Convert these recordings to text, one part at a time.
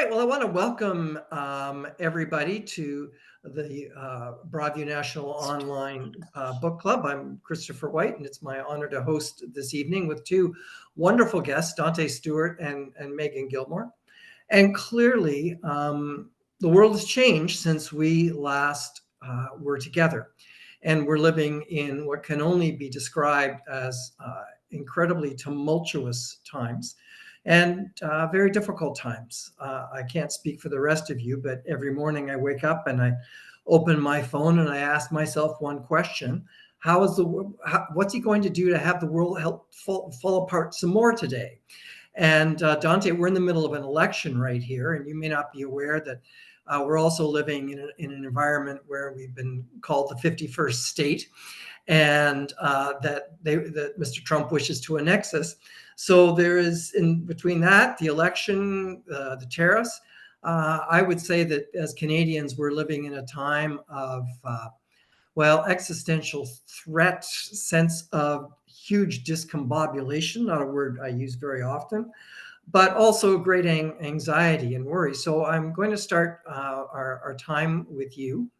right. Well, I want to welcome everybody to the Broadview National Online Book Club. I'm Christopher White, and it's my honor to host this evening with two wonderful guests, Danté Stewart and Meagan Gillmore. And clearly, the world has changed since we last were together. And we're living in what can only be described as incredibly tumultuous times and very difficult times. I can't speak for the rest of you, but every morning I wake up and I open my phone and I ask myself one question: what's he going to do to have the world help fall apart some more today? And Danté, we're in the middle of an election right here, and you may not be aware that we're also living in an environment where we've been called the 51st state, and that Mr. Trump wishes to annex us. So there is, in between that, the election, the tariffs. I would say that as Canadians, we're living in a time of, existential threat, sense of huge discombobulation, not a word I use very often, but also great anxiety and worry. So I'm going to start our time with you.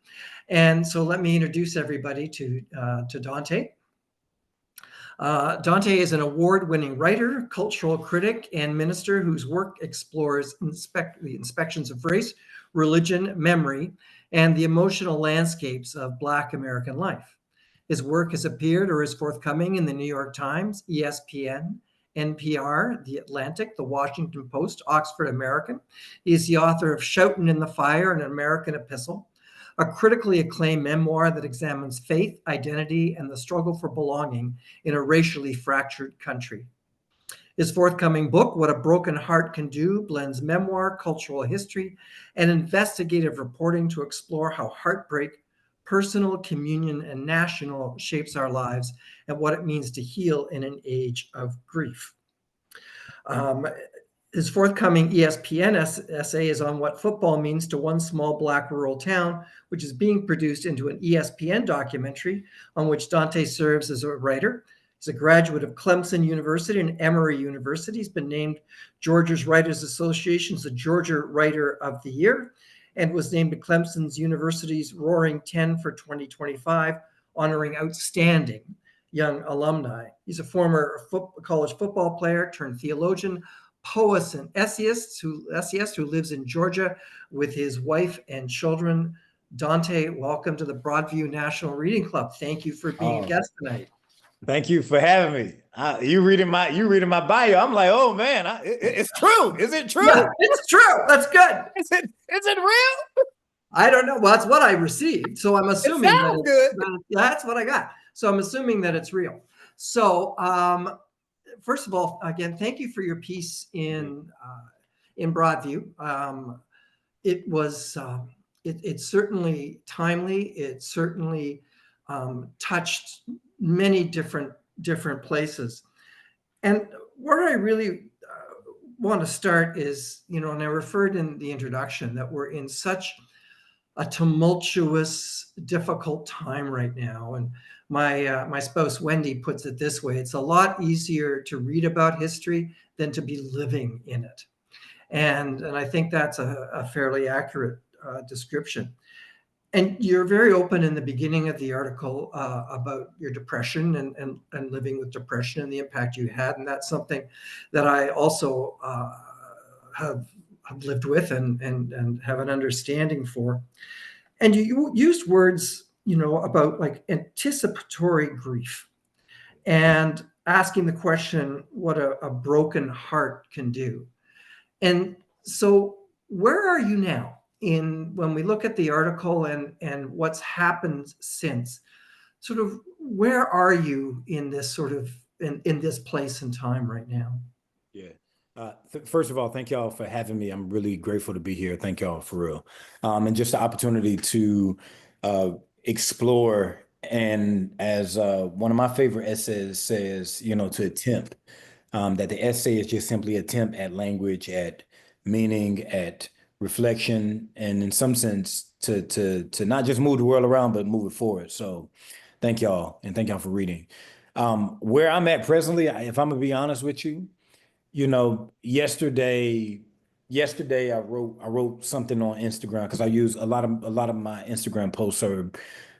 And so let me introduce everybody to Danté. Danté is an award-winning writer, cultural critic, and minister whose work explores the inspections of race, religion, memory, and the emotional landscapes of Black American life. His work has appeared or is forthcoming in the New York Times, ESPN, NPR, The Atlantic, The Washington Post, Oxford American. He is the author of Shoutin' in the Fire, an American Epistle, a critically acclaimed memoir that examines faith, identity, and the struggle for belonging in a racially fractured country. His forthcoming book, What a Broken Heart Can Do, blends memoir, cultural history, and investigative reporting to explore how heartbreak, personal, communion, and national shapes our lives and what it means to heal in an age of grief. His forthcoming ESPN essay is on what football means to one small Black rural town, which is being produced into an ESPN documentary on which Danté serves as a writer. He's a graduate of Clemson University and Emory University. He's been named Georgia's Writers Association's the Georgia Writer of the Year and was named Clemson University's Roaring 10 for 2025, honoring outstanding young alumni. He's a former college football player turned theologian, poet and essayist who lives in Georgia with his wife and children. Danté, welcome to the Broadview National Reading Club. Thank you for being a guest tonight. Thank you for having me. You reading my bio. I'm like, oh man, it's true. Is it true? Yeah, it's true. That's good. Is it real? I don't know. Well, that's what I received. So I'm assuming that's what I got. So I'm assuming that it's real. So first of all, again, thank you for your piece in Broadview. It was it's certainly timely. It certainly touched many different places. And where I really want to start is, and I referred in the introduction that we're in such a tumultuous, difficult time right now. And my spouse Wendy puts it this way: it's a lot easier to read about history than to be living in it. And I think that's a fairly accurate description. And you're very open in the beginning of the article about your depression and living with depression and the impact you had. And that's something that I also have lived with and have an understanding for. And you used words, about like anticipatory grief and asking the question what a broken heart can do. And so where are you now when we look at the article and what's happened since? Sort of where are you in this sort of in this place and time right now? Yeah. First of all, thank y'all for having me. I'm really grateful to be here. Thank y'all for real. And just the opportunity to explore, and as one of my favorite essays says, to attempt, that the essay is just simply attempt at language, at meaning, at reflection, and in some sense to not just move the world around, but move it forward. So thank y'all, and thank y'all for reading. Where I'm at presently, if I'm gonna be honest with you, yesterday yesterday I wrote something on Instagram because I use a lot of my Instagram posts are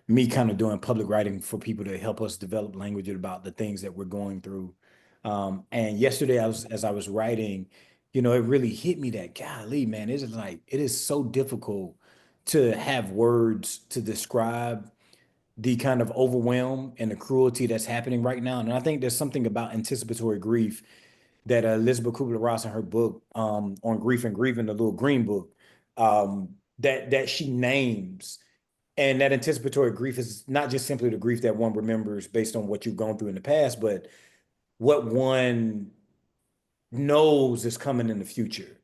me kind of doing public writing for people to help us develop language about the things that we're going through. And yesterday as I was writing, it really hit me that golly, man, it is so difficult to have words to describe the kind of overwhelm and the cruelty that's happening right now. And I think there's something about anticipatory grief that Elizabeth Kubler-Ross in her book on grief and grieving, the little green book, that she names. And that anticipatory grief is not just simply the grief that one remembers based on what you've gone through in the past, but what one knows is coming in the future.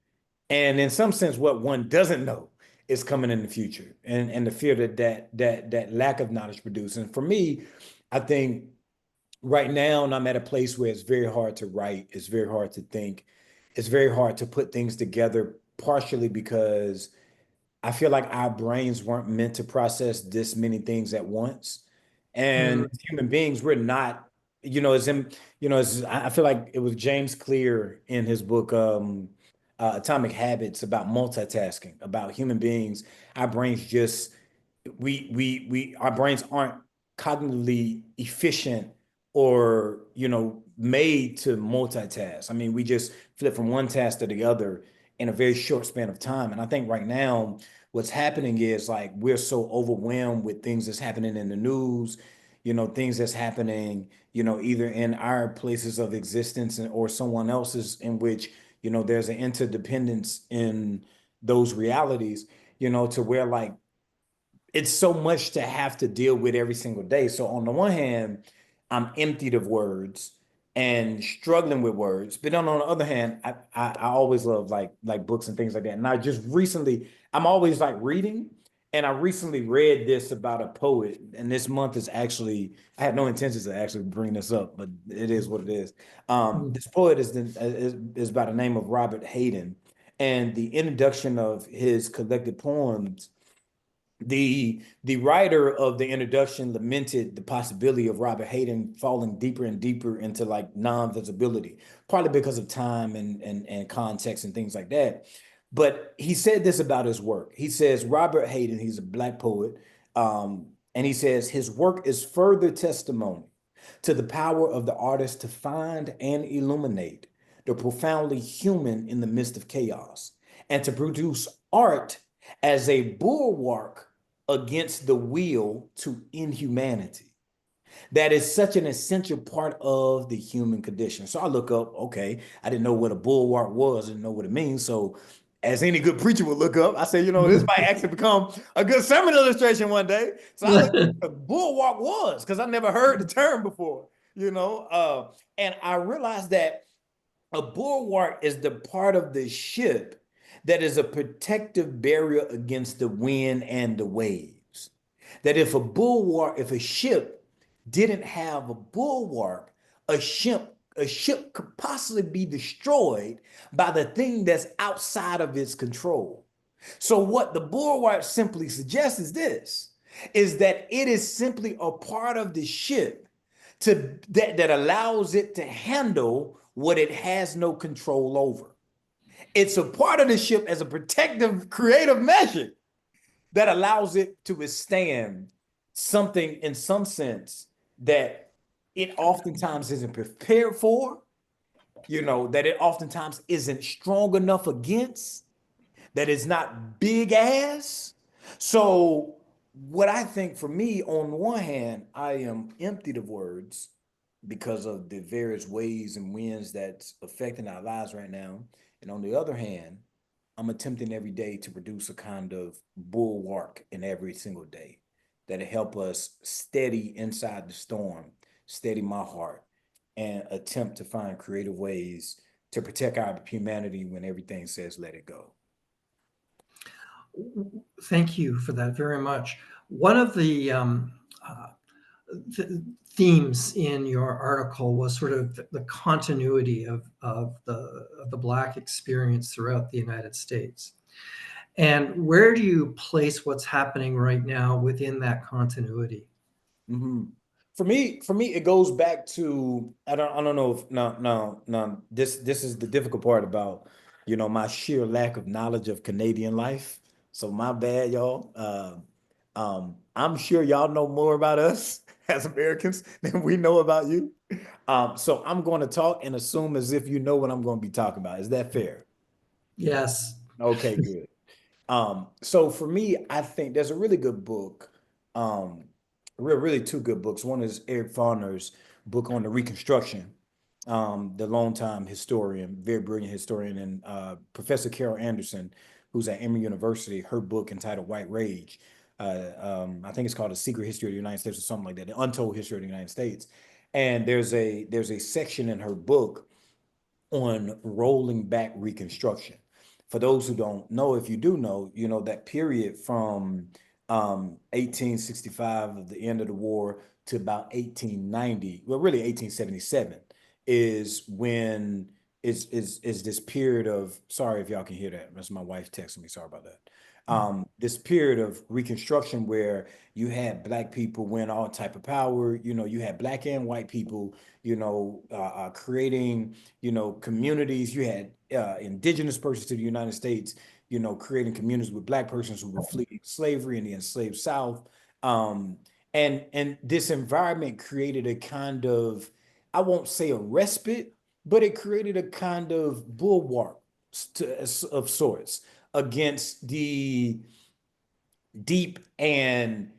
And in some sense, what one doesn't know is coming in the future, and the fear that lack of knowledge produces. And for me, I think right now, and I'm at a place where it's very hard to write, it's very hard to think, it's very hard to put things together, partially because I feel like our brains weren't meant to process this many things at once. And Mm, as human beings, we're not, as in, I feel like it was James Clear in his book, Atomic Habits, about multitasking, about human beings. Our brains just, our brains aren't cognitively efficient or, made to multitask. I mean, we just flip from one task to the other in a very short span of time. And I think right now, what's happening is like we're so overwhelmed with things that's happening in the news, things that's happening, either in our places of existence or someone else's, in which, there's an interdependence in those realities, to where like it's so much to have to deal with every single day. So on the one hand, I'm emptied of words and struggling with words. But then on the other hand, I always love like books and things like that. And I'm always like reading. And I recently read this about a poet. And this month is actually, I had no intentions to actually bring this up, but it is what it is. mm. This poet is by the name of Robert Hayden. And the introduction of his collected poems, the writer of the introduction lamented the possibility of Robert Hayden falling deeper and deeper into like non-visibility, partly because of time and context and things like that. But he said this about his work. He says Robert Hayden, he's a Black poet, and he says his work is further testimony to the power of the artist to find and illuminate the profoundly human in the midst of chaos, and to produce art as a bulwark against the will to inhumanity. That is such an essential part of the human condition. So I look up, okay, I didn't know what a bulwark was, I didn't know what it means. So as any good preacher would look up, I say, this might actually become a good sermon illustration one day. So I looked up what a bulwark was because I never heard the term before, and I realized that a bulwark is the part of the ship that is a protective barrier against the wind and the waves. That if a ship didn't have a bulwark, a ship could possibly be destroyed by the thing that's outside of its control. So what the bulwark simply suggests is that it is simply a part of the ship that allows it to handle what it has no control over. It's a part of the ship as a protective, creative measure that allows it to withstand something in some sense that it oftentimes isn't prepared for, that it oftentimes isn't strong enough against, that is not big ass. So, what I think for me, on one hand, I am emptied of words because of the various ways and winds that's affecting our lives right now. And on the other hand, I'm attempting every day to produce a kind of bulwark in every single day that'll help us steady inside the storm, steady my heart, and attempt to find creative ways to protect our humanity when everything says let it go. Thank you for that very much. One of the themes in your article was sort of the continuity of the Black experience throughout the United States. And where do you place what's happening right now within that continuity? Mm-hmm. For me, it goes back to I don't know if no. This is the difficult part about my sheer lack of knowledge of Canadian life. So my bad, y'all. I'm sure y'all know more about us as Americans than we know about you. So I'm going to talk and assume as if you know what I'm going to be talking about. Is that fair? Yes. Okay, good. So for me, I think there's a really good book, um, really two good books. One is Eric Foner's book on the Reconstruction, the longtime historian, very brilliant historian, and Professor Carol Anderson, who's at Emory University, her book entitled White Rage. I think it's called A Secret History of the United States or something like that, the Untold History of the United States. And there's a section in her book on rolling back Reconstruction. For those who don't know, if you do know, that period from 1865, of the end of the war, to about 1890, well, really 1877, is when is this period of, sorry if y'all can hear that. That's my wife texting me. Sorry about that. This period of Reconstruction where you had Black people win all type of power. You had Black and white people, creating, communities. You had indigenous persons to the United States, creating communities with Black persons who were fleeing slavery in the enslaved South. Um, and this environment created a kind of, I won't say a respite, but it created a kind of bulwark of sorts against the deep and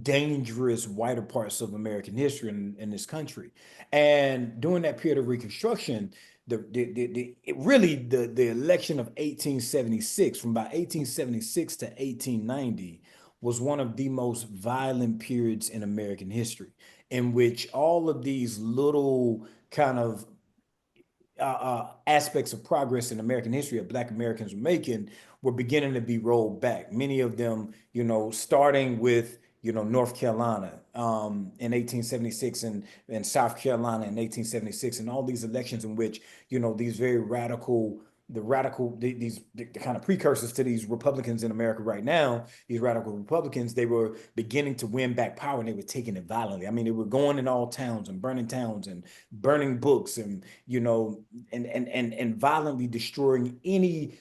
dangerous whiter parts of American history in this country. And during that period of Reconstruction, the election of 1876, from about 1876 to 1890, was one of the most violent periods in American history, in which all of these little kind of aspects of progress in American history that Black Americans were making were beginning to be rolled back. Many of them, starting with, North Carolina in 1876 and South Carolina in 1876, and all these elections in which, these very radical, the kind of precursors to these Republicans in America right now, these radical Republicans, they were beginning to win back power, and they were taking it violently. I mean, they were going in all towns and burning books and, and violently destroying any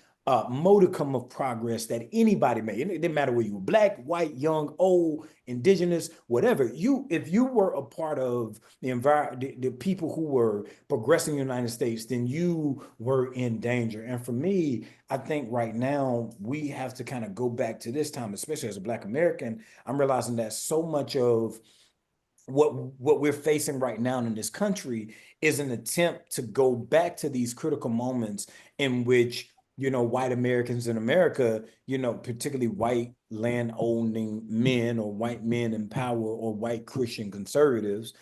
modicum of progress that anybody made. It didn't matter whether you were Black, white, young, old, indigenous, whatever. If you were a part of the environment, the people who were progressing in the United States, then you were in danger. And for me, I think right now we have to kind of go back to this time, especially as a Black American. I'm realizing that so much of what we're facing right now in this country is an attempt to go back to these critical moments in which, white Americans in America, particularly white land owning men or white men in power or white Christian conservatives,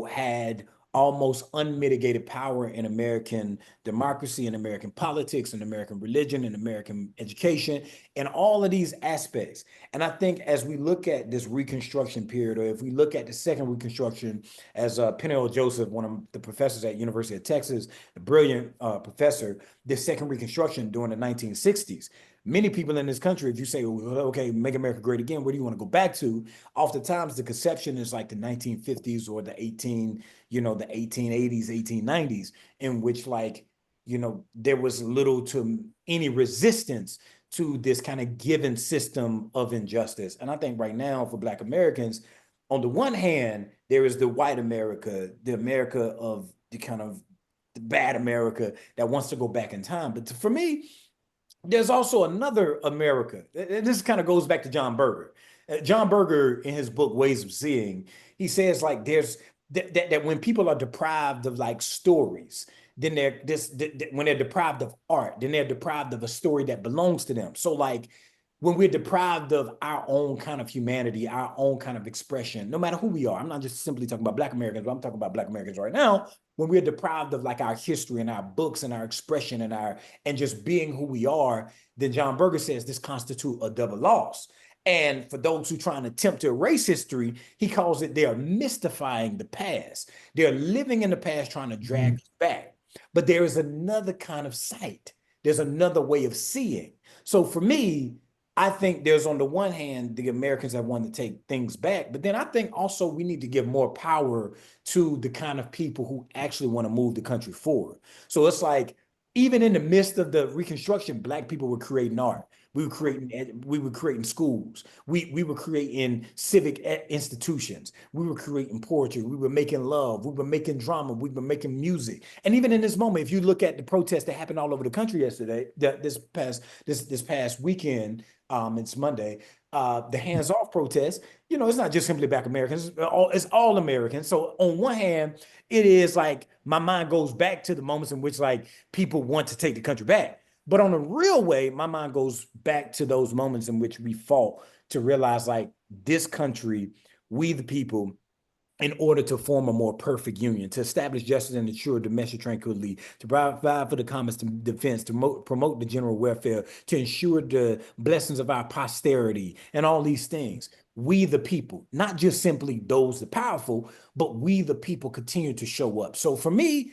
had almost unmitigated power in American democracy, in American politics, in American religion, in American education, and all of these aspects. And I think as we look at this Reconstruction period, or if we look at the second Reconstruction, as Peniel Joseph, one of the professors at University of Texas, a brilliant professor, the second Reconstruction during the 1960s, many people in this country, if you say, well, okay, make America great again, where do you want to go back to? Oftentimes the conception is like the 1950s or the 1880s, 1890s, in which there was little to any resistance to this kind of given system of injustice. And I think right now for Black Americans, on the one hand, there is the white America, the America of the kind of the bad America that wants to go back in time. But for me, there's also another America. This kind of goes back to John Berger. John Berger, in his book Ways of Seeing, he says there's that when people are deprived of stories, then when they're deprived of art, then they're deprived of a story that belongs to them. So when we're deprived of our own kind of humanity, our own kind of expression, no matter who we are, I'm not just simply talking about Black Americans, but I'm talking about Black Americans right now. When we're deprived of our history and our books and our expression and just being who we are, then John Berger says this constitutes a double loss. And for those who try and attempt to erase history, he calls it they are mystifying the past. They're living in the past, trying to drag us back. But there is another kind of sight. There's another way of seeing. So for me, I think there's, on the one hand, the Americans that want to take things back, but then I think also we need to give more power to the kind of people who actually want to move the country forward. So it's even in the midst of the Reconstruction, Black people were creating art. We were creating schools. We were creating civic institutions. We were creating poetry. We were making love. We were making drama. We were making music. And even in this moment, if you look at the protests that happened all over the country yesterday, this past weekend, it's Monday, the hands-off protest, it's not just simply Black Americans, it's all Americans. So on one hand, it is like my mind goes back to the moments in which like people want to take the country back. But on a real way, my mind goes back to those moments in which we fought to realize like this country, we the people, in order to form a more perfect union, to establish justice and ensure domestic tranquility, to provide for the common defense, to promote the general welfare, to ensure the blessings of our posterity, and all these things. We, the people, not just simply those the powerful, but we, the people, continue to show up. So for me,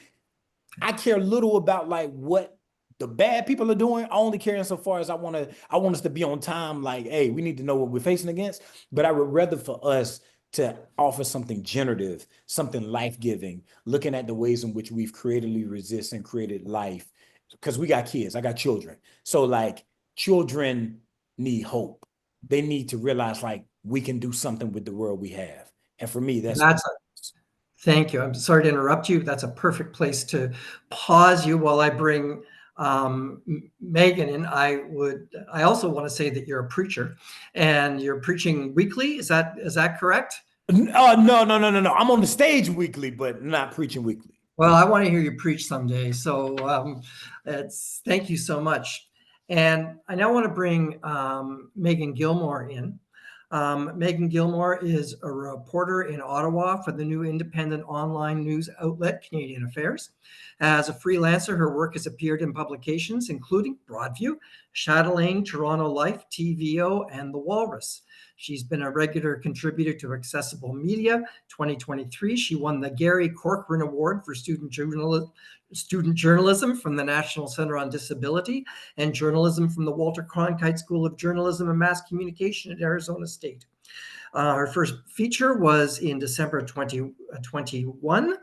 I care little about like what the bad people are doing. I only care insofar as I want us to be on time. Like, hey, we need to know what we're facing against. But I would rather for us to offer something generative, something life-giving, looking at the ways in which we've creatively resist and created life. Because we got kids, I got children. So like children need hope. They need to realize like we can do something with the world we have. And for me, that's That's Thank you. I'm sorry to interrupt you. That's a perfect place to pause you while I bring Meagan in. I also want to say that you're a preacher and you're preaching weekly. Is that correct? no, no, no, no, no. I'm on the stage weekly, but not preaching weekly. Well, I want to hear you preach someday. So thank you so much. And I now want to bring Meagan Gillmore in. Meagan Gillmore is a reporter in Ottawa for the new independent online news outlet, Canadian Affairs. As a freelancer, her work has appeared in publications including Broadview, Chatelaine, Toronto Life, TVO, and The Walrus. She's been a regular contributor to Accessible Media. 2023, she won the Gary Corcoran Award for student journalism from the National Center on Disability and journalism from the Walter Cronkite School of Journalism and Mass Communication at Arizona State. Her first feature was in December 2021,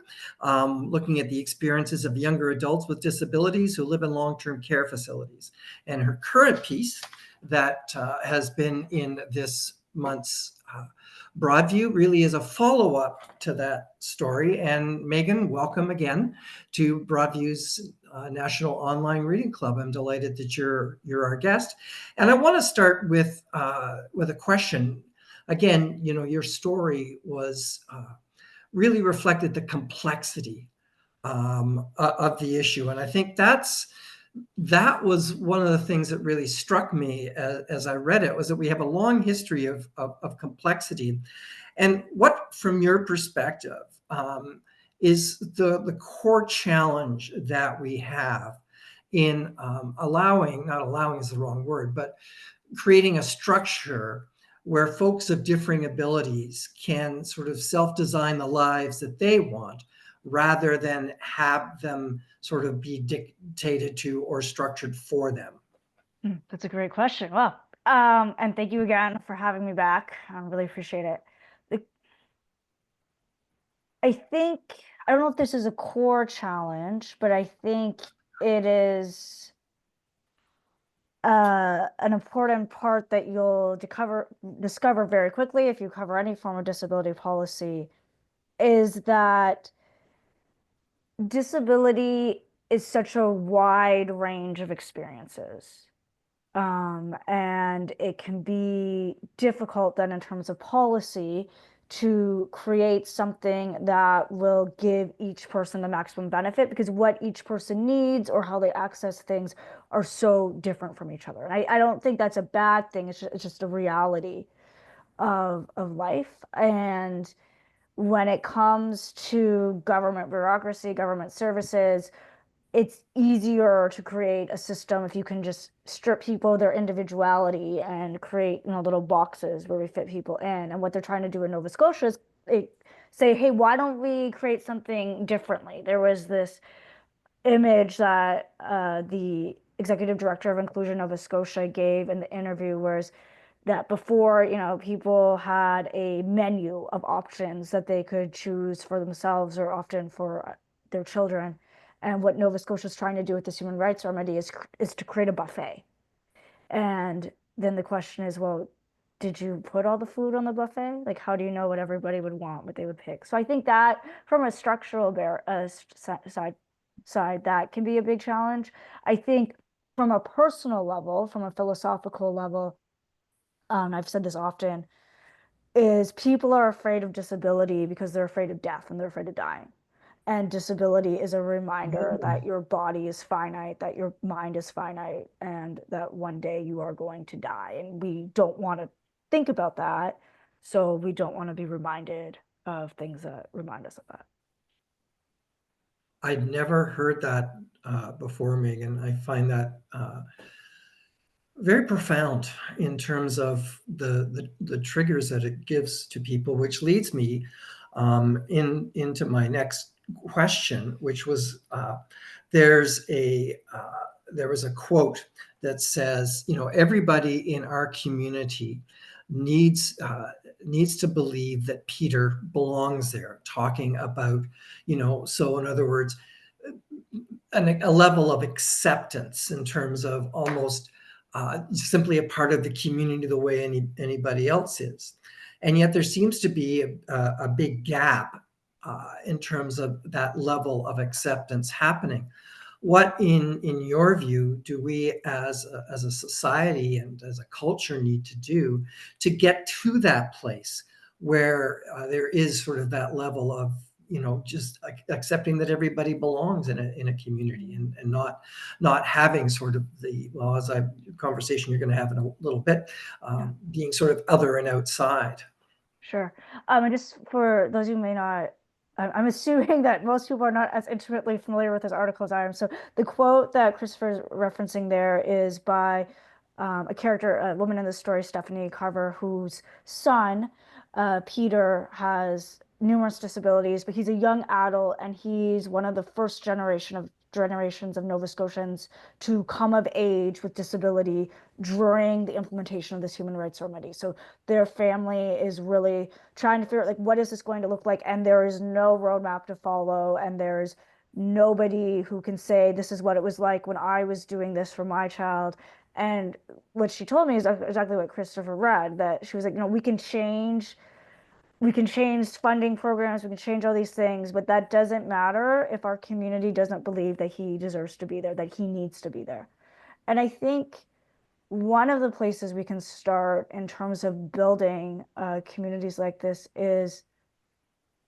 looking at the experiences of younger adults with disabilities who live in long-term care facilities. And her current piece that has been in this month's Broadview really is a follow-up to that story. And Meagan, welcome again to Broadview's National Online Reading Club. I'm delighted that you're our guest. And I want to start with a question. Again, your story was really reflected the complexity of the issue. And I think that was one of the things that really struck me as I read it, was that we have a long history of complexity. And what, from your perspective, is the core challenge that we have in not allowing is the wrong word, but creating a structure where folks of differing abilities can sort of self-design the lives that they want, rather than have them sort of be dictated to or structured for them? That's a great question. Well, and thank you again for having me back. I really appreciate it. I think, I don't know if this is a core challenge, but I think it is an important part that you'll discover very quickly if you cover any form of disability policy, is that disability is such a wide range of experiences. And it can be difficult then in terms of policy to create something that will give each person the maximum benefit, because what each person needs or how they access things are so different from each other. And I don't think that's a bad thing. It's just a reality of life. And when it comes to government bureaucracy, government services, it's easier to create a system if you can just strip people of their individuality and create, little boxes where we fit people in. And what they're trying to do in Nova Scotia is say, hey, why don't we create something differently? There was this image that the executive director of Inclusion Nova Scotia gave in the interview, was that before, people had a menu of options that they could choose for themselves or often for their children. And what Nova Scotia is trying to do with this human rights remedy is to create a buffet. And then the question is, well, did you put all the food on the buffet? Like, how do you know what everybody would want, what they would pick? So I think that from a structural side, that can be a big challenge. I think from a personal level, from a philosophical level, I've said this often, is people are afraid of disability because they're afraid of death and they're afraid of dying. And disability is a reminder that your body is finite, that your mind is finite, and that one day you are going to die. And we don't want to think about that. So we don't want to be reminded of things that remind us of that. I'd never heard that before, Meagan. I find that very profound in terms of the triggers that it gives to people, which leads me into my next question, which was there was a quote that says, everybody in our community needs to believe that Peter belongs there, talking about, so in other words, a level of acceptance in terms of almost simply a part of the community the way anybody else is. And yet there seems to be a big gap in terms of that level of acceptance happening. What, in your view, do we as a society and as a culture need to do to get to that place where there is sort of that level of, just accepting that everybody belongs in a community and not having sort of as a conversation you're going to have in a little bit, being sort of other and outside. Sure. And just for those who may not, I'm assuming that most people are not as intimately familiar with this article as I am. So the quote that Christopher is referencing there is by a woman in the story, Stephanie Carver, whose son, Peter, has numerous disabilities, but he's a young adult and he's one of the first generations of Nova Scotians to come of age with disability during the implementation of this human rights remedy. So their family is really trying to figure out, like, what is this going to look like? And there is no roadmap to follow, and there's nobody who can say this is what it was like when I was doing this for my child. And what she told me is exactly what Christopher read, that she was like, we can change funding programs, we can change all these things, but that doesn't matter if our community doesn't believe that he deserves to be there, that he needs to be there. And I think one of the places we can start in terms of building communities like this is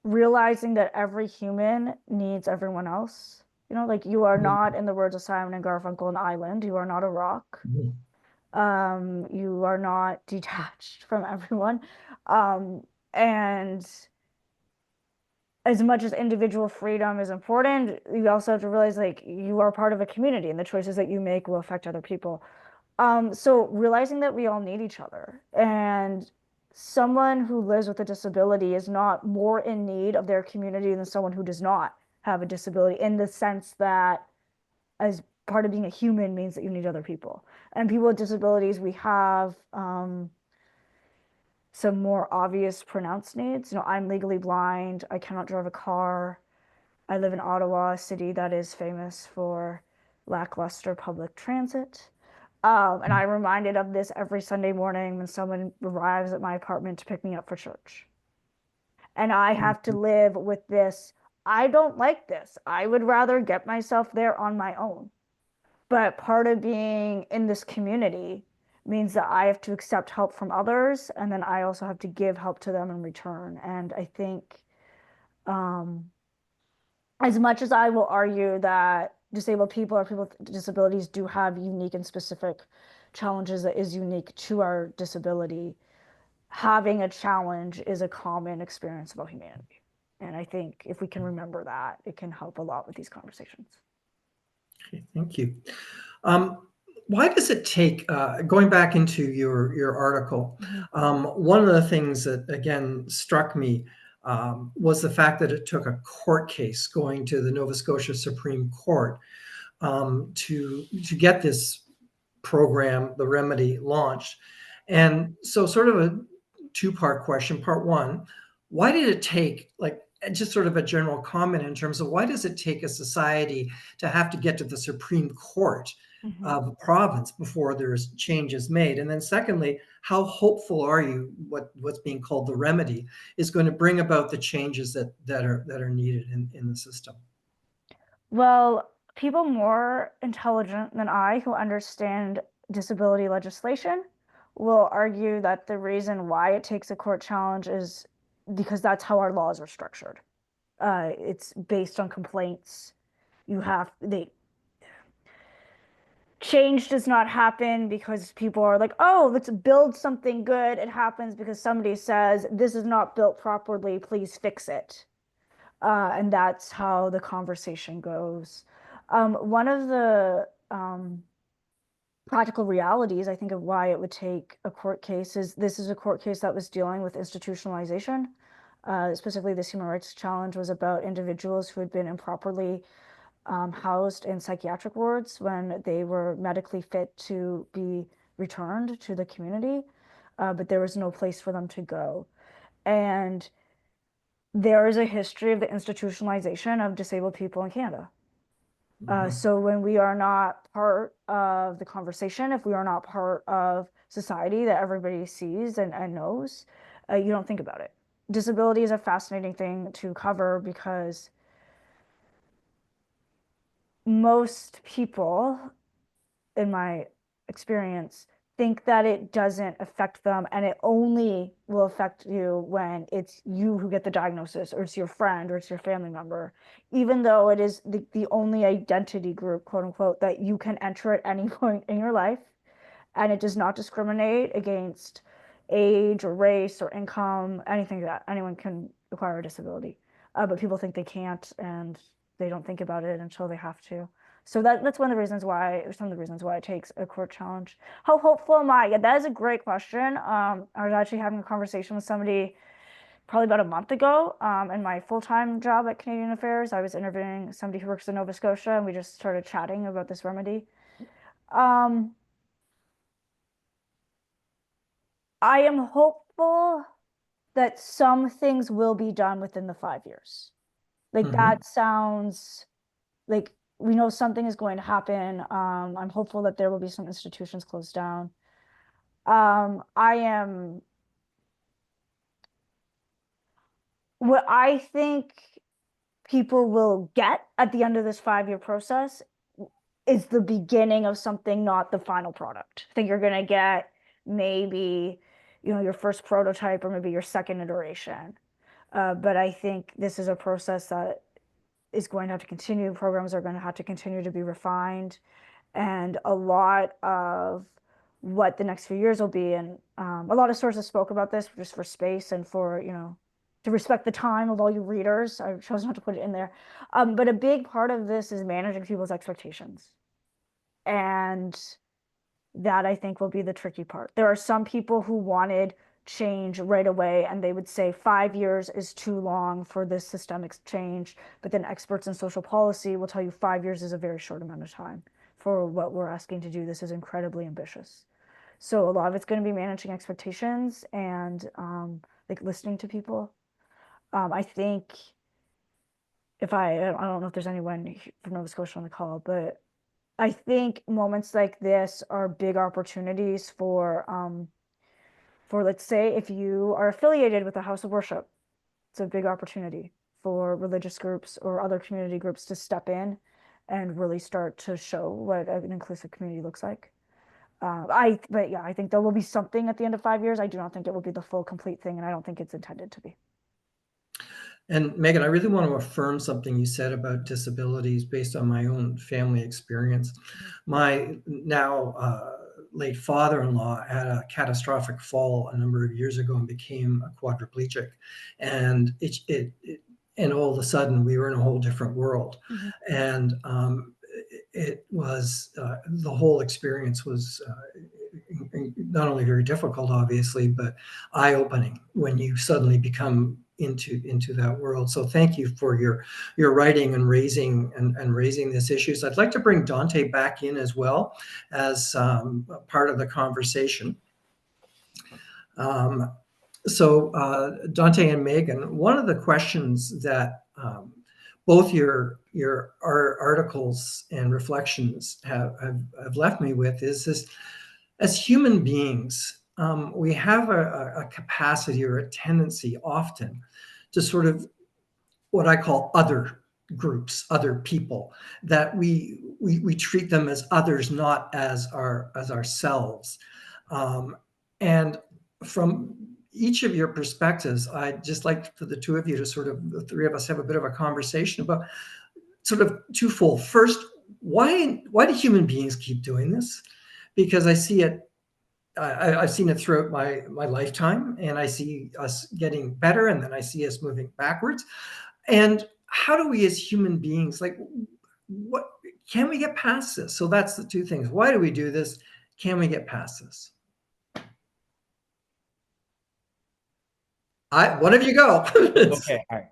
realizing that every human needs everyone else. Like, you are not, in the words of Simon and Garfunkel, an island. You are not a rock. You are not detached from everyone. And as much as individual freedom is important, you also have to realize, like, you are part of a community and the choices that you make will affect other people. So realizing that we all need each other, and someone who lives with a disability is not more in need of their community than someone who does not have a disability, in the sense that as part of being a human means that you need other people. And people with disabilities, we have some more obvious pronounced needs. I'm legally blind. I cannot drive a car. I live in Ottawa, a city that is famous for lackluster public transit. And I'm reminded of this every Sunday morning when someone arrives at my apartment to pick me up for church. And I have to live with this. I don't like this. I would rather get myself there on my own. But part of being in this community means that I have to accept help from others, and then I also have to give help to them in return. And I think as much as I will argue that disabled people or people with disabilities do have unique and specific challenges that is unique to our disability, having a challenge is a common experience of all humanity. And I think if we can remember that, it can help a lot with these conversations. Okay, thank you. Why does it take, going back into your article, one of the things that, again, struck me was the fact that it took a court case going to the Nova Scotia Supreme Court to get this program, the remedy, launched. And so sort of a two-part question. Part one, why did it take, like, just sort of a general comment in terms of why does it take a society to have to get to the Supreme Court of a province before there's changes made? And then secondly, how hopeful are you what's being called the remedy is going to bring about the changes that are needed in the system? Well, people more intelligent than I who understand disability legislation will argue that the reason why it takes a court challenge is because that's how our laws are structured. It's based on complaints. Change does not happen because people are like, oh, let's build something good. It happens because somebody says, this is not built properly, please fix it. And that's how the conversation goes. One of the practical realities, I think, of why it would take a court case is this is a court case that was dealing with institutionalization. Specifically, this human rights challenge was about individuals who had been improperly housed in psychiatric wards when they were medically fit to be returned to the community, but there was no place for them to go. And there is a history of the institutionalization of disabled people in Canada. So when we are not part of the conversation, if we are not part of society that everybody sees and knows, you don't think about it. Disability is a fascinating thing to cover because most people, in my experience, think that it doesn't affect them and it only will affect you when it's you who get the diagnosis or it's your friend or it's your family member, even though it is the only identity group, quote unquote, that you can enter at any point in your life. And it does not discriminate against age or race or income, anything like that. Anyone can acquire a disability. But people think they can't and they don't think about it until they have to. So that's one of the reasons why, or some of the reasons why it takes a court challenge. How hopeful am I? Yeah, that is a great question. I was actually having a conversation with somebody probably about a month ago in my full-time job at Canadian Affairs. I was interviewing somebody who works in Nova Scotia, and we just started chatting about this remedy. I am hopeful that some things will be done within the 5 years. Like that sounds like we know something is going to happen. I'm hopeful that there will be some institutions closed down. What I think people will get at the end of this 5-year process is the beginning of something, not the final product. I think you're going to get maybe, your first prototype or maybe your second iteration. But I think this is a process that is going to have to continue. Programs are going to have to continue to be refined. And a lot of what the next few years will be, and a lot of sources spoke about this just for space and for, to respect the time of all you readers. I chose not to put it in there. But a big part of this is managing people's expectations. And that, I think, will be the tricky part. There are some people who wanted change right away, and they would say 5 years is too long for this systemic change. But then experts in social policy will tell you 5 years is a very short amount of time for what we're asking to do. This is incredibly ambitious. So a lot of it's going to be managing expectations and like listening to people. I think I don't know if there's anyone from Nova Scotia on the call, but I think moments like this are big opportunities for let's say, if you are affiliated with a house of worship, it's a big opportunity for religious groups or other community groups to step in and really start to show what an inclusive community looks like. But yeah, I think there will be something at the end of 5 years. I do not think it will be the full, complete thing, and I don't think it's intended to be. And Meagan, I really want to affirm something you said about disabilities based on my own family experience. My now late father-in-law had a catastrophic fall a number of years ago and became a quadriplegic. And and all of a sudden we were in a whole different world. And it was, the whole experience was not only very difficult, obviously, but eye-opening when you suddenly become into that world. So thank you for your writing and raising these issues. I'd like to bring Danté back in as well as part of the conversation. So Danté and Meagan, one of the questions that both your articles and reflections have left me with is this: as human beings, we have a capacity or a tendency often to sort of what I call other groups, other people, that we treat them as others, not as ourselves. And from each of your perspectives, I'd just like for the two of you to sort of, the three of us, have a bit of a conversation about sort of twofold. First, why do human beings keep doing this? Because I see it, I've seen it throughout my lifetime, and I see us getting better, and then I see us moving backwards. And how do we as human beings, like, what can we get past this? So that's the two things. Why do we do this? Can we get past this? One of you go. Okay, all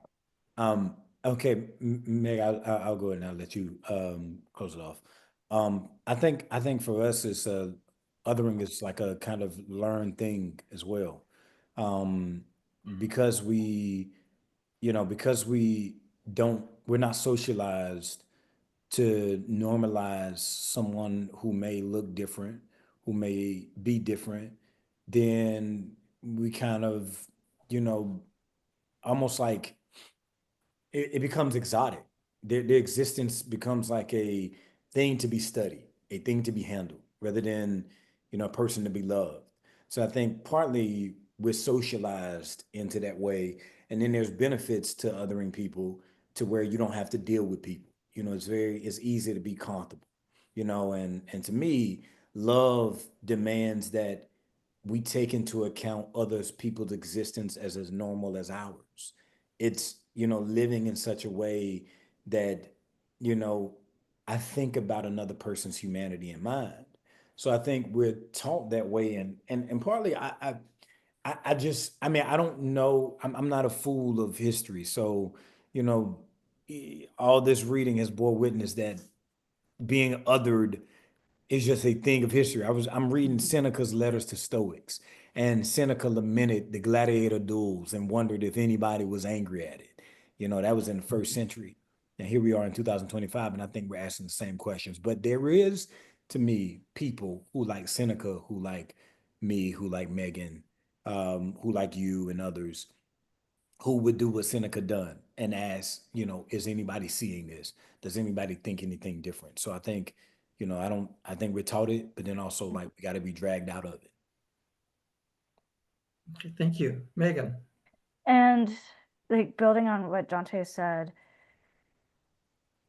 right. Okay, Meg, I'll go ahead and I'll let you close it off. I think for us, it's othering is like a kind of learned thing as well, um, because because we're not socialized to normalize someone who may look different, who may be different. Then we kind of, you know, almost like it becomes exotic. Their existence becomes like a thing to be studied, a thing to be handled, rather than, a person to be loved. So I think partly we're socialized into that way. And then there's benefits to othering people to where you don't have to deal with people. It's easy to be comfortable, and to me, love demands that we take into account others people's existence as normal as ours. It's living in such a way that you know I think about another person's humanity in mind. So I think we're taught that way, and partly I just, I mean, I don't know, I'm not a fool of history. So you know all this reading has bore witness that being othered is just a thing of history. I'm reading Seneca's letters to Stoics, and Seneca lamented the gladiator duels and wondered if anybody was angry at it. That was in the first century. And here we are in 2025, and I think we're asking the same questions. But there is, to me, people who like Seneca, who like me, who like Meagan, who like you and others, who would do what Seneca done and ask, is anybody seeing this? Does anybody think anything different? So I think, I think we're taught it, but then also like we got to be dragged out of it. Okay, thank you. Meagan. And like building on what Danté said,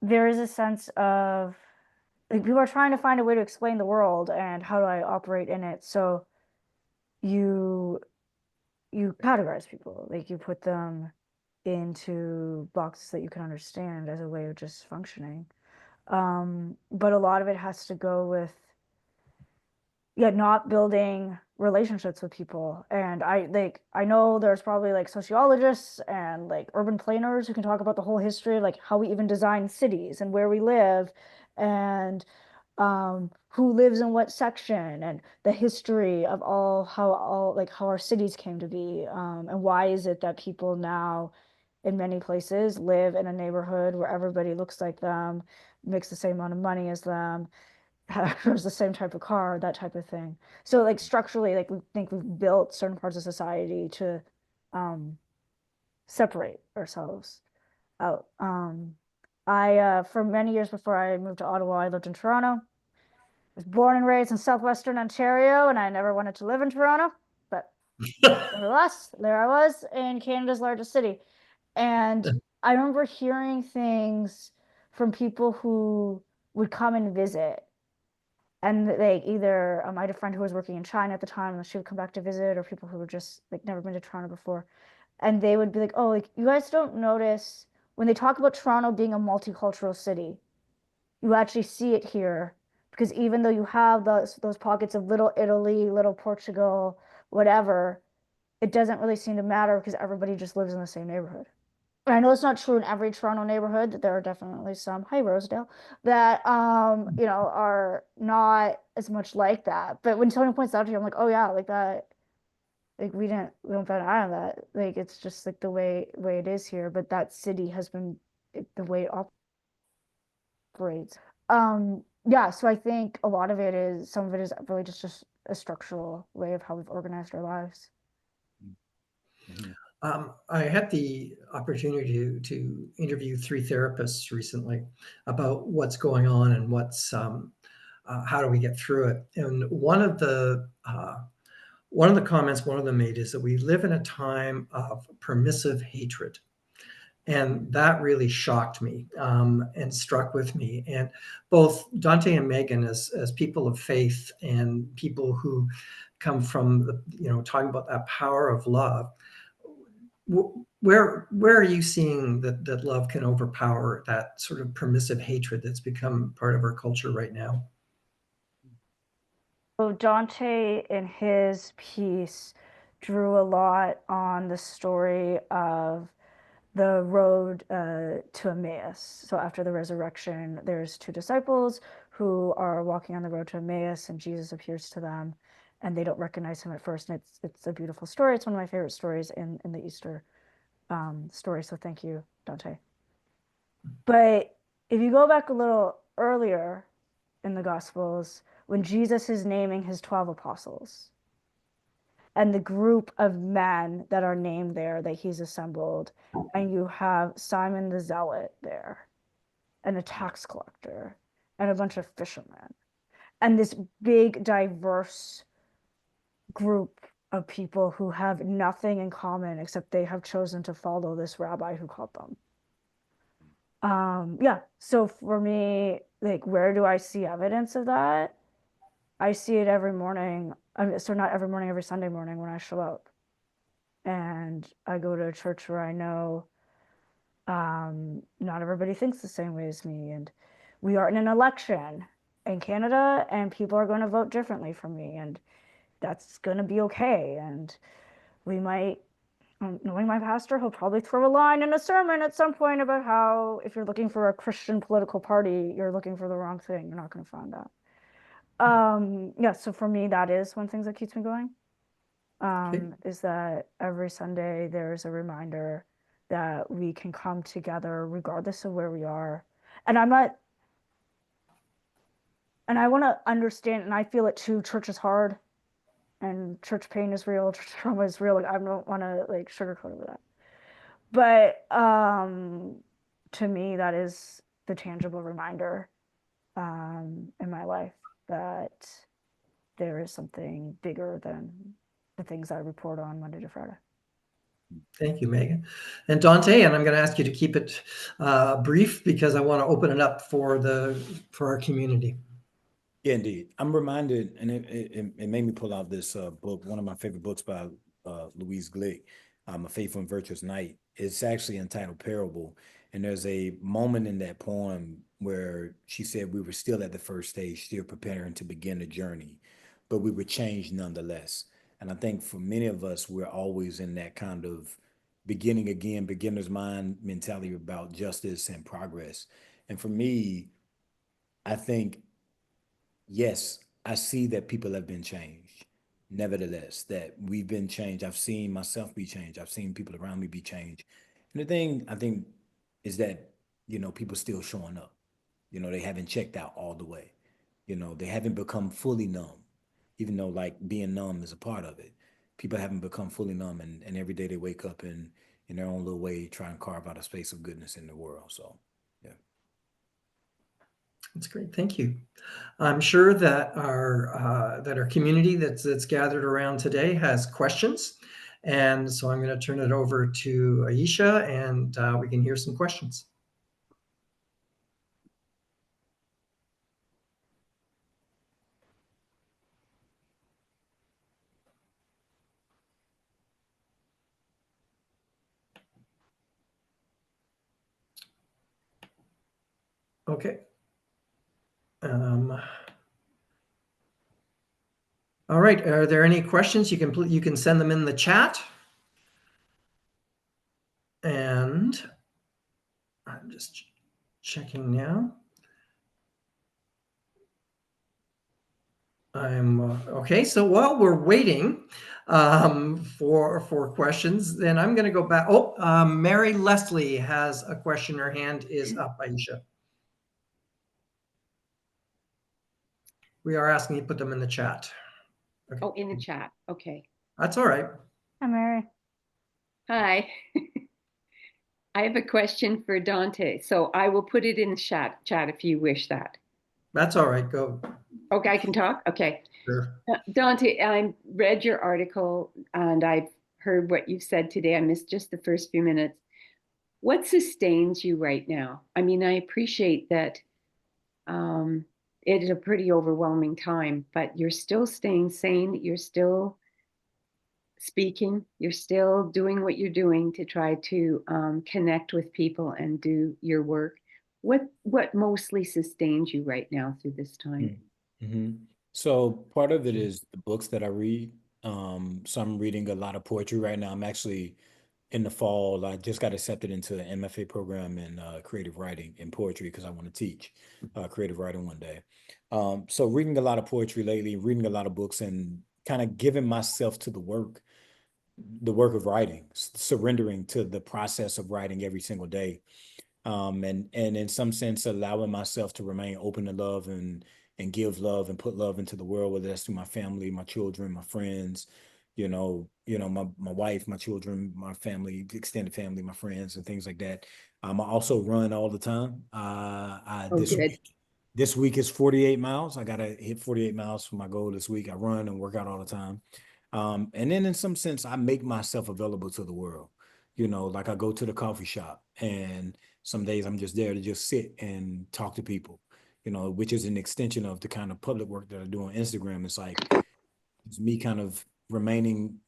there is a sense of like people are trying to find a way to explain the world and how do I operate in it. So you categorize people, like you put them into boxes that you can understand as a way of just functioning. But a lot of it has to go with not building relationships with people. And I know there's probably like sociologists and like urban planners who can talk about the whole history, like how we even design cities and where we live and who lives in what section and the history of how our cities came to be. And why is it that people now in many places live in a neighborhood where everybody looks like them, makes the same amount of money as them, has the same type of car, that type of thing. So like structurally, like we think we've built certain parts of society to separate ourselves out. I for many years before I moved to Ottawa, I lived in Toronto. I was born and raised in southwestern Ontario, and I never wanted to live in Toronto, but nevertheless, there I was in Canada's largest city. And I remember hearing things from people who would come and visit. And they either, I had a friend who was working in China at the time, and she would come back to visit, or people who were just like never been to Toronto before. And they would be like, oh, like you guys don't notice when they talk about Toronto being a multicultural city, you actually see it here. Because even though you have those pockets of little Italy, little Portugal, whatever, it doesn't really seem to matter because everybody just lives in the same neighborhood. And I know it's not true in every Toronto neighborhood, that there are definitely some, hi Rosedale, that are not as much like that. But when Tony points out to you, I'm like, oh yeah, like that, like we don't bat an eye on that. Like it's just like the way it is here. But that city has been the way it operates. Yeah, so I think a lot of it is, some of it is really just a structural way of how we've organized our lives. Mhm. I had the opportunity to interview 3 therapists recently about what's going on and how do we get through it. And one of the comments one of them made is that we live in a time of permissive hatred. And that really shocked me and struck with me. And both Danté and Meagan, as people of faith and people who come from talking about that power of love, where are you seeing that love can overpower that sort of permissive hatred that's become part of our culture right now? So Dante, in his piece, drew a lot on the story of the road to Emmaus. So after the resurrection, there's 2 disciples who are walking on the road to Emmaus, and Jesus appears to them, and they don't recognize him at first. And it's a beautiful story. It's one of my favorite stories in the Easter story. So thank you, Dante. But if you go back a little earlier in the Gospels, when Jesus is naming his 12 apostles, and the group of men that are named there that he's assembled, and you have Simon the Zealot there, and a tax collector, and a bunch of fishermen, and this big, diverse group of people who have nothing in common except they have chosen to follow this rabbi who called them. Yeah, so for me, like, where do I see evidence of that? I see it every morning. So not every morning, every Sunday morning when I show up. And I go to a church where I know not everybody thinks the same way as me. And we are in an election in Canada, and people are going to vote differently from me. And that's going to be okay. And we might, knowing my pastor, he'll probably throw a line in a sermon at some point about how if you're looking for a Christian political party, you're looking for the wrong thing. You're not going to find that. Yeah, so for me, that is one thing that keeps me going. Is that every Sunday there's a reminder that we can come together regardless of where we are. And I want to understand, and I feel it too, church is hard and church pain is real, church trauma is real. Like, I don't want to like sugarcoat over that. But to me, that is the tangible reminder in my life that there is something bigger than the things I report on Monday to Friday. Thank you, Meagan. And Danté, and I'm going to ask you to keep it brief because I want to open it up for our community. Yeah, indeed. I'm reminded, and it made me pull out this book, one of my favorite books by Louise Glick, A Faithful and Virtuous Knight. It's actually entitled Parable. And there's a moment in that poem where she said we were still at the first stage, still preparing to begin the journey, but we were changed nonetheless. And I think for many of us, we're always in that kind of beginning again, beginner's mind mentality about justice and progress. And for me, I think, yes, I see that people have been changed. Nevertheless, that we've been changed. I've seen myself be changed. I've seen people around me be changed. And the thing I think is that, people still showing up. They haven't checked out all the way. They haven't become fully numb, even though like being numb is a part of it. People haven't become fully numb, and every day they wake up and in their own little way try and carve out a space of goodness in the world. So, yeah. That's great. Thank you. I'm sure that our community that's gathered around today has questions, and so I'm going to turn it over to Aisha, and we can hear some questions. Okay. All right. Are there any questions? You can send them in the chat. And I'm just checking now. Okay. So while we're waiting, for questions. Then I'm going to go back. Oh, Mary Leslie has a question. Her hand is up, Aisha. We are asking you to put them in the chat. Okay. Oh, in the chat. Okay. That's all right. Hi, Mary. Hi. I have a question for Danté. So I will put it in the chat if you wish that. That's all right. Go. Okay, I can talk? Okay. Sure. Danté, I read your article and I've heard what you've said today. I missed just the first few minutes. What sustains you right now? I mean, I appreciate that it is a pretty overwhelming time, but you're still staying sane. You're still speaking. You're still doing what you're doing to try to connect with people and do your work. What mostly sustains you right now through this time? Mm-hmm. So part of it is the books that I read. So I'm reading a lot of poetry right now. I'm actually in the fall, I just got accepted into an MFA program in creative writing and poetry because I want to teach creative writing one day. So reading a lot of poetry lately, reading a lot of books, and kind of giving myself to the work of writing, surrendering to the process of writing every single day. And in some sense, allowing myself to remain open to love and give love and put love into the world, whether that's through my family, my children, my friends, my wife, my children, my family, extended family, my friends, and things like that. I also run all the time. This week is 48 miles. I got to hit 48 miles for my goal this week. I run and work out all the time. And then in some sense, I make myself available to the world. Like I go to the coffee shop, and some days I'm just there to just sit and talk to people, which is an extension of the kind of public work that I do on Instagram. It's me kind of remaining,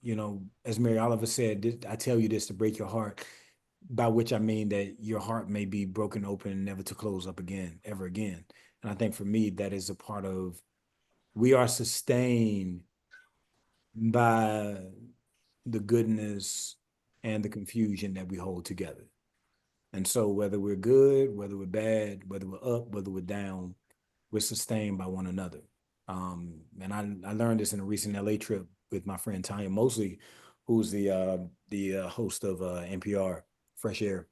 as Mary Oliver said, I tell you this to break your heart, by which I mean that your heart may be broken open, never to close up again, ever again. And I think for me, that is a part of, we are sustained by the goodness and the confusion that we hold together. And so whether we're good, whether we're bad, whether we're up, whether we're down, we're sustained by one another. And I learned this in a recent LA trip with my friend Tanya Mosley, who's the host of NPR Fresh Air,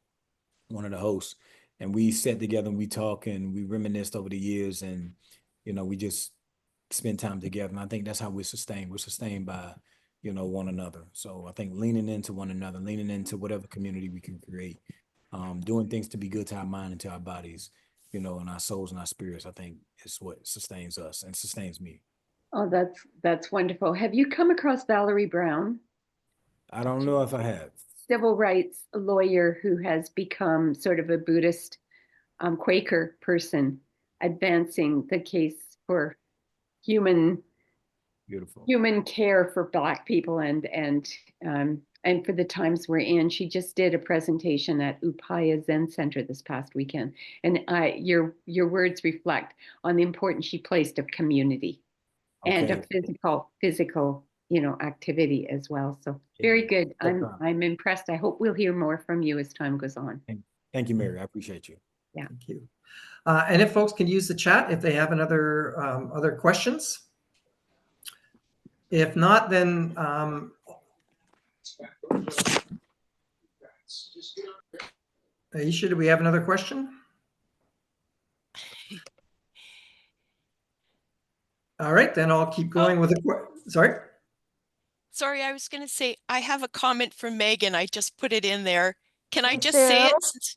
one of the hosts. And we sat together and we talked and we reminisced over the years, and we just spend time together. And I think that's how we're sustained. We're sustained by one another. So I think leaning into one another, leaning into whatever community we can create, doing things to be good to our mind and to our bodies, and our souls and our spirits, I think is what sustains us and sustains me. Oh, that's wonderful. Have you come across Valerie Brown? I don't know if I have. Civil rights lawyer who has become sort of a Buddhist Quaker person, advancing the case for human care for Black people and for the times we're in. She just did a presentation at Upaya Zen Center this past weekend, and your words reflect on the importance she placed of community and of physical activity as well. So very good. I'm impressed. I hope we'll hear more from you as time goes on. Thank you, Mary. I appreciate you. Yeah. Thank you. And if folks can use the chat if they have another other questions. If not, then Aisha, do we have another question? All right, then I'll keep going with the sorry. Sorry, I was going to say I have a comment from Meagan. I just put it in there. Can I just Sue? say it?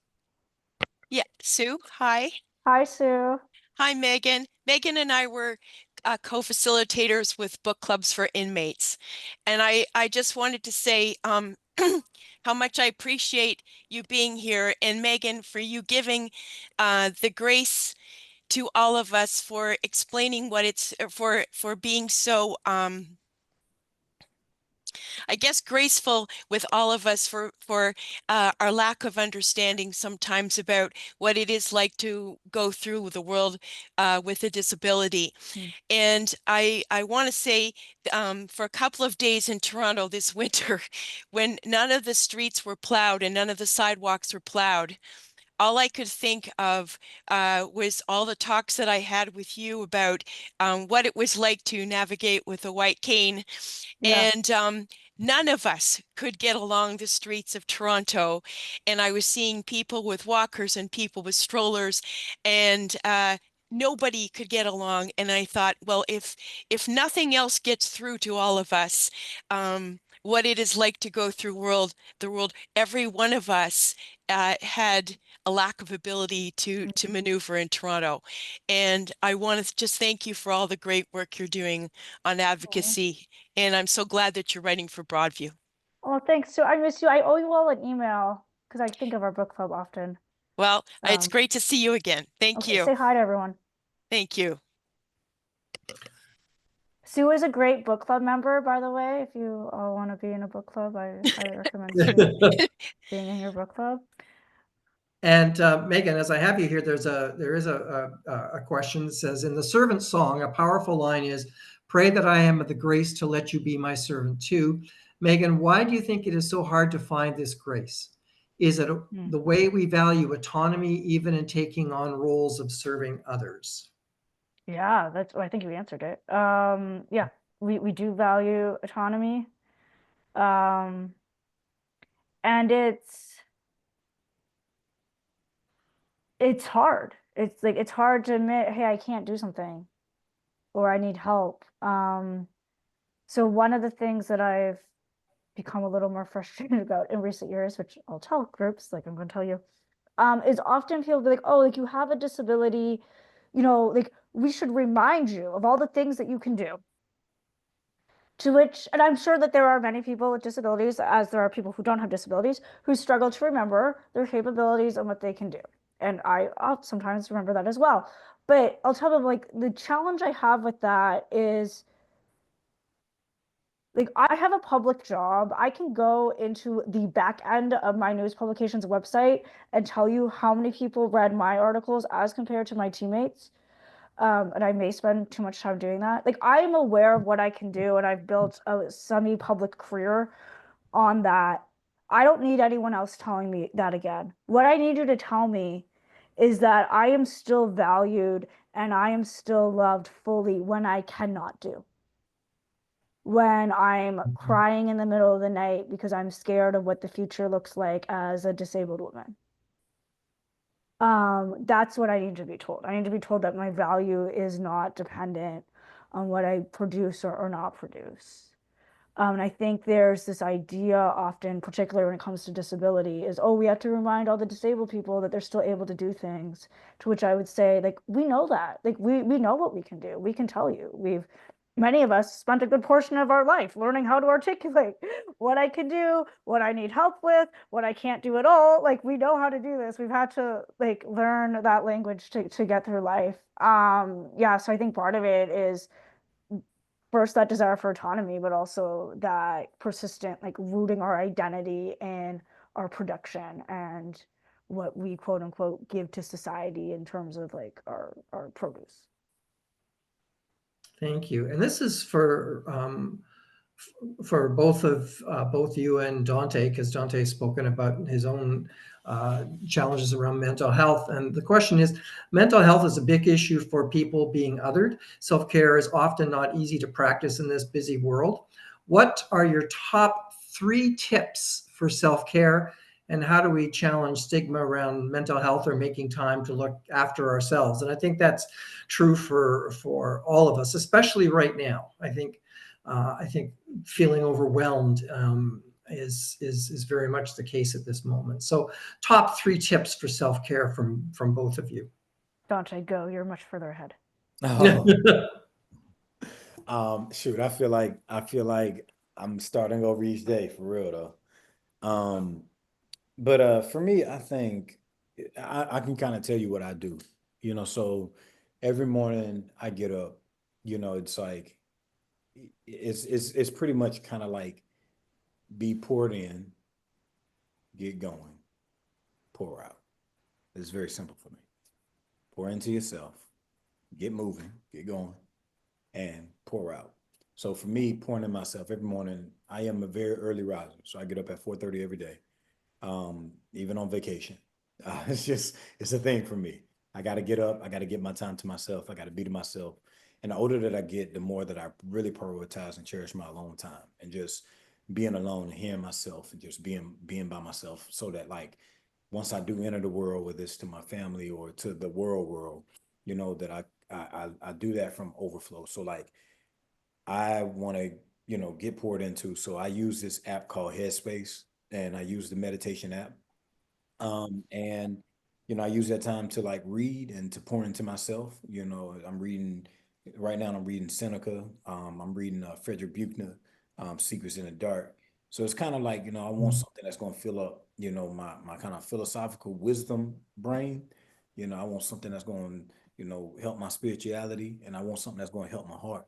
Yeah, Sue. Hi. Hi, Sue. Hi, Meagan. Meagan and I were co-facilitators with book clubs for inmates. And I just wanted to say how much I appreciate you being here, and Meagan, for you giving the grace to all of us for explaining what it's for being so I guess graceful with all of us for our lack of understanding sometimes about what it is like to go through the world with a disability. And I want to say for a couple of days in Toronto this winter, when none of the streets were plowed and none of the sidewalks were plowed, all I could think of was all the talks that I had with you about what it was like to navigate with a white cane. Yeah. And none of us could get along the streets of Toronto. And I was seeing people with walkers and people with strollers, and nobody could get along. And I thought, well, if nothing else gets through to all of us, what it is like to go through the world, every one of us had a lack of ability to maneuver in Toronto. And I want to just thank you for all the great work you're doing on advocacy. And I'm so glad that you're writing for Broadview. Oh, thanks. So I miss you. I owe you all an email because I think of our book club often. Well, it's Um, great to see you again. Thank okay, you. say hi to everyone. Thank you. Sue is a great book club member, by the way. If you all want to be in a book club, I highly recommend Sue being in your book club. And Meagan, as I have you here, there is a question that says, in the servant song, a powerful line is, "Pray that I am of the grace to let you be my servant too." Meagan, why do you think it is so hard to find this grace? Is it the way we value autonomy, even in taking on roles of serving others? Yeah, I think you answered it. Yeah, we do value autonomy. And it's hard. It's like it's hard to admit, hey, I can't do something or I need help. So one of the things that I've become a little more frustrated about in recent years, which I'll tell groups, like I'm going to tell you, is often people be like, oh, like you have a disability, like we should remind you of all the things that you can do. To which, and I'm sure that there are many people with disabilities, as there are people who don't have disabilities, who struggle to remember their capabilities and what they can do. And I'll sometimes remember that as well. But I'll tell them, like, the challenge I have with that is, like, I have a public job. I can go into the back end of my news publication's website and tell you how many people read my articles as compared to my teammates. And I may spend too much time doing that. Like I am aware of what I can do, and I've built a semi-public career on that. I don't need anyone else telling me that again. What I need you to tell me is that I am still valued and I am still loved fully when I cannot do. When I'm crying in the middle of the night because I'm scared of what the future looks like as a disabled woman. That's what I need to be told. I need to be told that my value is not dependent on what I produce or not produce. And I think there's this idea often, particularly when it comes to disability, is, oh, we have to remind all the disabled people that they're still able to do things. To which I would say, like, we know that. Like, we know what we can do. We can tell you. Many of us spent a good portion of our life learning how to articulate what I can do, what I need help with, what I can't do at all. Like we know how to do this. We've had to like learn that language to get through life. Yeah, so I think part of it is first that desire for autonomy, but also that persistent like rooting our identity in our production and what we quote unquote give to society in terms of like our produce. Thank you. And this is for both you and Danté, because Dante has spoken about his own challenges around mental health. And the question is, mental health is a big issue for people being othered. Self-care is often not easy to practice in this busy world. What are your top 3 tips for self-care? And how do we challenge stigma around mental health or making time to look after ourselves? And I think that's true for all of us, especially right now. I think feeling overwhelmed is very much the case at this moment. So, top 3 tips for self-care from both of you. Dante, go. You're much further ahead. Shoot, I feel like I'm starting over each day for real though. But for me, I think I can kind of tell you what I do. So every morning I get up, it's like it's pretty much kind of like be poured in, get going, pour out. It's very simple for me. Pour into yourself, get moving, get going, and pour out. So for me, pouring in myself every morning, I am a very early riser. So I get up at 4:30 every day, even on vacation. It's a thing for me. I got to get up. I got to get my time to myself. I got to be to myself. And the older that I get, the more that I really prioritize and cherish my alone time and just being alone and hearing myself and just being by myself, so that like once I do enter the world, whether it's to my family or to the world, that I do that from overflow. So like I want to, get poured into. So I use this app called Headspace, and I use the meditation app. And I use that time to like read and to pour into myself. I'm reading right now. I'm reading Seneca. I'm reading Frederick Buechner, Secrets in the Dark. So it's kind of like I want something that's going to fill up my kind of philosophical wisdom brain. I want something that's going to help my spirituality, and I want something that's going to help my heart.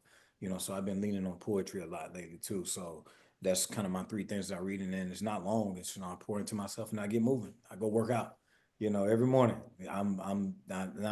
So I've been leaning on poetry a lot lately too. So that's kind of my three things that I read, and then it's not long. It's I pour into myself and I get moving. I go work out, every morning. I'm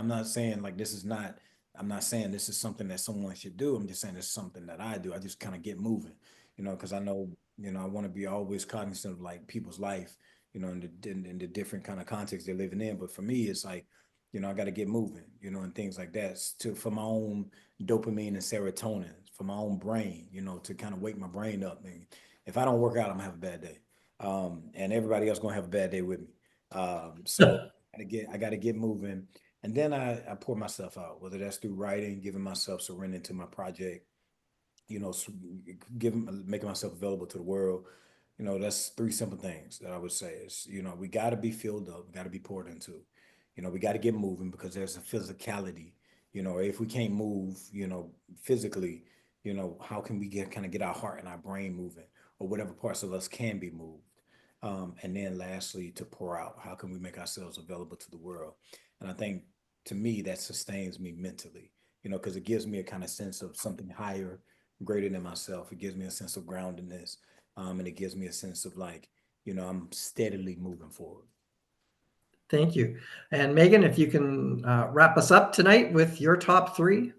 not saying like this is not. I'm not saying this is something that someone should do. I'm just saying it's something that I do. I just kind of get moving, because I know I want to be always cognizant of like people's life, in the different kind of context they're living in. But for me, it's like I got to get moving, and things like that for my own dopamine and serotonin, for my own brain, to kind of wake my brain up. And if I don't work out, I'm gonna have a bad day. And everybody else gonna have a bad day with me. So I gotta get moving. And then I pour myself out, whether that's through writing, giving myself surrender to my project, making myself available to the world. That's three simple things that I would say is, we got to be filled up, we got to be poured into, we got to get moving because there's a physicality, if we can't move, physically, how can we get our heart and our brain moving, or whatever parts of us can be moved. And then lastly, to pour out, how can we make ourselves available to the world? And I think to me, that sustains me mentally, because it gives me a kind of sense of something higher, greater than myself. It gives me a sense of groundedness. And it gives me a sense of like, I'm steadily moving forward. Thank you. And Meagan, if you can wrap us up tonight with your top three.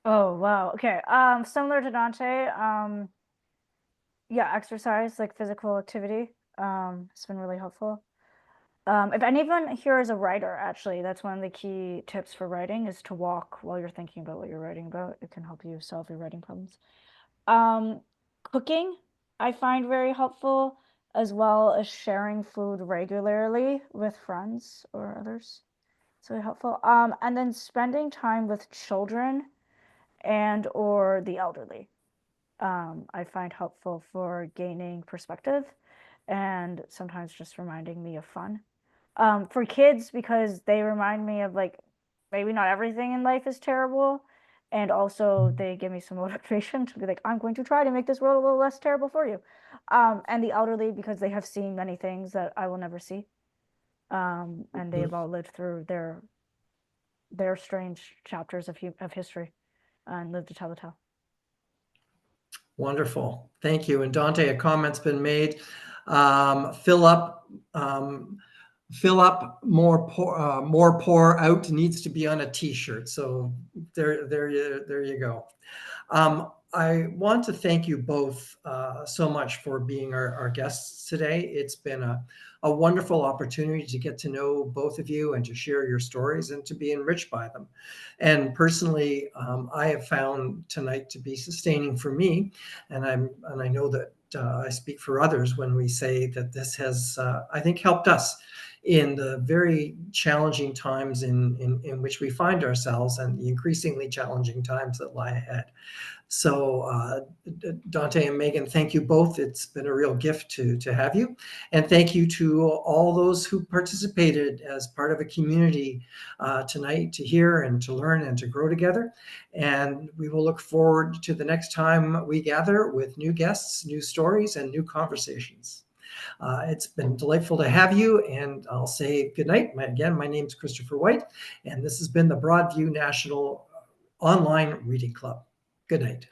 Oh, wow. Okay. Similar to Danté, yeah, exercise, like physical activity, it's been really helpful. If anyone here is a writer, actually, that's one of the key tips for writing is to walk while you're thinking about what you're writing about. It can help you solve your writing problems. Cooking, I find very helpful, as well as sharing food regularly with friends or others. It's really helpful. And then spending time with children and or the elderly, I find helpful for gaining perspective and sometimes just reminding me of fun. For kids, because they remind me of like maybe not everything in life is terrible, and also they give me some motivation to be like, I'm going to try to make this world a little less terrible for you. And the elderly, because they have seen many things that I will never see, and they have all lived through their strange chapters of history and lived to tell the tale. Wonderful. Thank you. And Danté, a comment's been made. Fill up, more pour out needs to be on a t-shirt. So there you go. I want to thank you both so much for being our guests today. It's been a wonderful opportunity to get to know both of you and to share your stories and to be enriched by them. And personally, I have found tonight to be sustaining for me, and I know that I speak for others when we say that this has, I think, helped us in the very challenging times in which we find ourselves and the increasingly challenging times that lie ahead. So Danté and Meagan, thank you both. It's been a real gift to have you. And thank you to all those who participated as part of a community tonight to hear and to learn and to grow together. And we will look forward to the next time we gather with new guests, new stories, and new conversations. It's been delightful to have you, and I'll say good night. Again, my name is Christopher White, and this has been the Broadview National Online Reading Club. Good night.